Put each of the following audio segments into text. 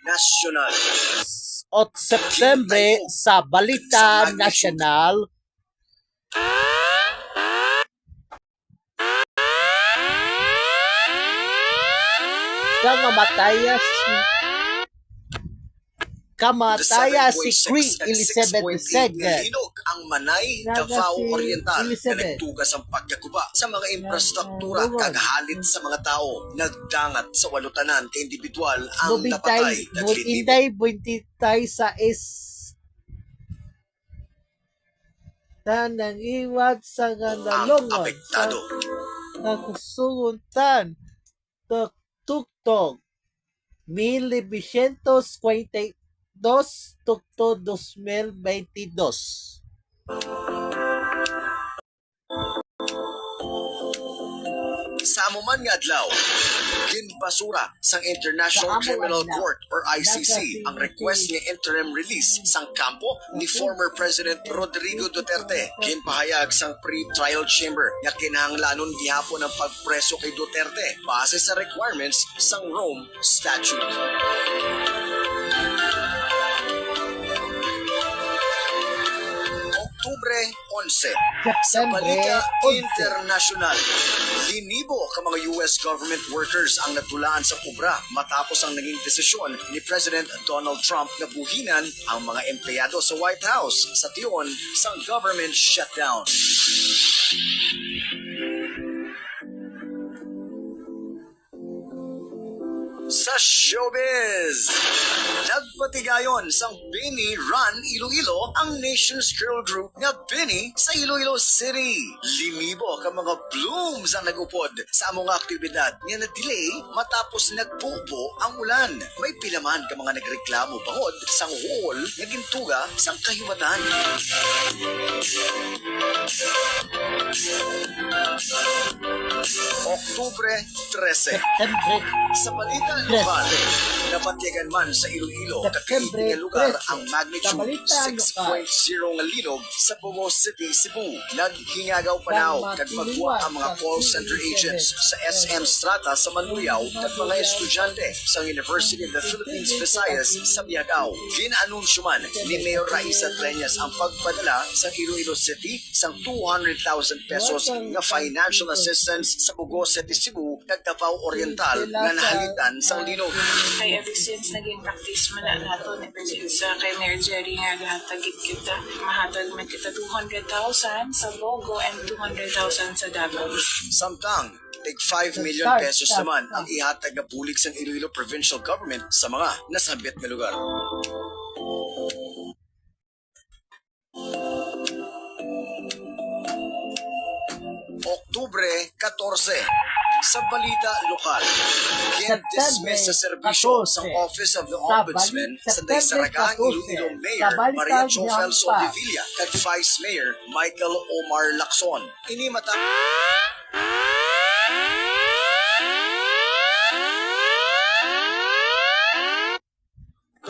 Nasyonal. At Septembre sa Balita Nasyonal, kamataya si Queen Elizabeth II. Nilinog ang Manay, Davao si Oriental na Elizabeth. nagtugas ang pagkakuba sa mga infrastruktura kagahalit sa mga tao. Nagdangat sa walutanan ka individual ang napatay. Buintay sa nangiwat sa ang gandalongon sa apektado. kakusungutan tuktog 1942 tukto 2022. Sa amuman nga adlaw, ginbasura sang International Criminal Court or ICC ang request nga interim release sang kampo ni former President Rodrigo Duterte. Ginpahayag sang pre-trial chamber nga kinahanglanon gihapon ang pagpreso kay Duterte base sa requirements sang Rome Statute. Oktubre 11, sa Balita Internasyonal, linibo ka mga US government workers ang natulaan sa kubra matapos ang naging desisyon ni President Donald Trump na buhinan ang mga empleyado sa White House sa tiyon sang government shutdown. Sa showbiz, nagpatigayon sang Bini Run Iloilo ang Nation's Girl Group nga Bini sa Iloilo City. Limibo ka mga blooms ang nagupod sa among aktibidad nga na-delay matapos nagbubo ang ulan. May pilaman ka mga nagreklamo bangod sang wall nga gintuga sang kahiwatan. Oktubre 13, sa balita lokal, napatyagan man sa Iloilo, kakaibig nga lugar ang magnitude 6.0 nga linog sa Bogo City, Cebu. Naghingagaw panaw kag pagwa ang mga call center agents sa SM Strata sa Manluyaw at mga estudyante sa University of the Philippines Visayas sa Biagaw. Ginanunsyo man ni Mayor Raisa Treñas ang pagpadala sa Iloilo City sang 200,000 pesos nga financial assistance sa Bogo City, Cebu kag Davao Oriental nga nahalitan sang linog. Kay ever since naging practice man na nato ni sa kay Mayor Jerry nga gahatagit kita, mahatag man kita 200,000 sa Bogo and 200,000 sa Davao. Samtang tig 5 million pesos naman ang ihatag na bulig sang Iloilo Provincial Government sa mga nasabit na lugar. Oktubre 14, sa balita lokal, dismiss sa serbisyo sa Office of the Ombudsman sa Daysaraga Iloilo Mayor Maria Chofel Soldevilla kag Vice Mayor Michael Omar Lacson. Ini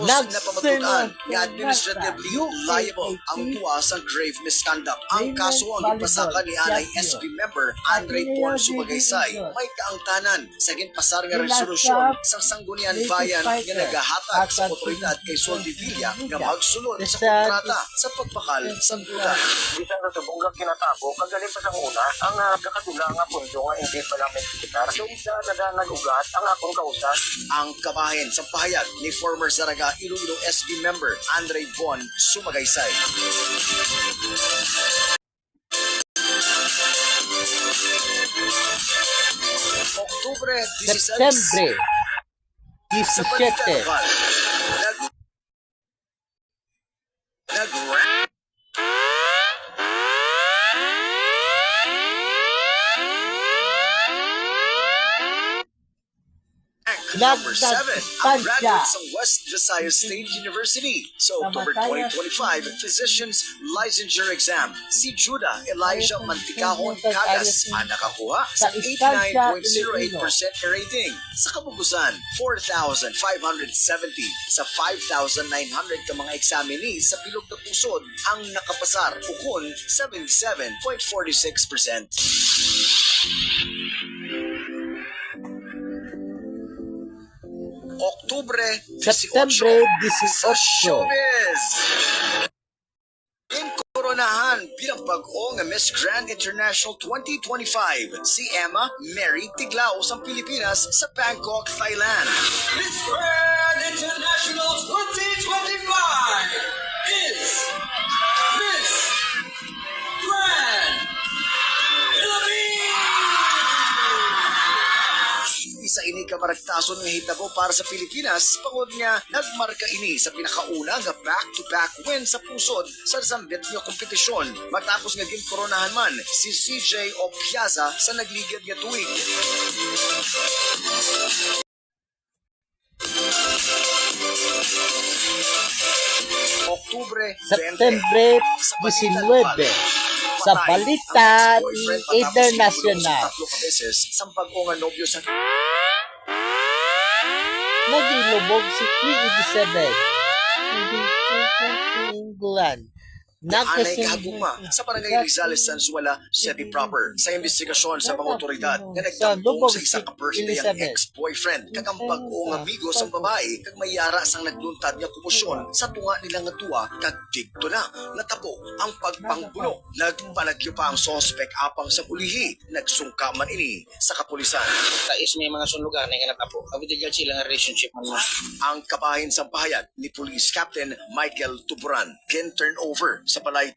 na pamatutan nga administratively liable ang tuwa sa grave misconduct. Ang kaso ang ipasaka ni Anay SB member Andre Pon Sumagaysay may kaangtanan sa ginpasar nga resolusyon sa Sangguniang Bayan nga nagahatag sa otoridad kay Soldevilla nga magsulod sa kontrata sa pagpakal sa duda. Bisan sa bungang kinatabo, kagaling pa sa una, ang kakatula nga pundo nga hindi pa lang may sekitar. So isa na nag-ugat ang akong kausap. Ang kabahin sa pahayag ni former Zaraga Iloilo SB member Andre Bon Sumagaysay. Oktubre 16, Septembre sa balita 17. lokal, Number 7, ang graduate sa West Visayas State University. So, October 2025, Physician's Licensure Exam. Si Judah Elijah Manticahon Cagas ang nakakuha sa 89.08% rating. Sa kabubusan, 4,570 sa 5,900 ka mga examinees sa Bilog na Pusod ang nakapasar, ukon 77.46%. Oktubre Oktubre 18. September Sa 18. showbiz! Inkoronahan bilang pag-ong Miss Grand International 2025 si Emma Mary Tiglaos ang Pilipinas sa Bangkok, Thailand. Miss Grand International 2025 is Miss Grand Isa ini kamaragtason nga hitabo para sa Pilipinas, pangod nga nagmarka ini sa pinakauna nga back-to-back win sa pusod sa Zambit nga kompetisyon. Matapos nga ginkoronahan man si CJ Opiaza sa nagligad nga tuig. Oktubre 20. September 19. Sa balita international. Tatlo ka beses sa pag-ongan nobyo sa Nagilubog si Queen Elizabeth. England. anay kahaguma sa barangay Rizales, Sansuela, City proper. Sa investigasyon sa mga otoridad nga nagtampong sa isa ka birthday ang ex-boyfriend kagampag o nga amigo sa babae kag mayara sang nagluntad nga kumusyon sa tunga nila nga tuwa kag dikto na natabo ang pagpangbuno. Nagpanagyo pa ang sospek apang sa ulihi. Nagsungka man ini sa kapulisan. Kais may mga sunlugan nga natapo. Kabitigyan sila nga relationship man mo. Ang kabahin sa pahayag ni Police Captain Michael Tuburan kin turnover sa balay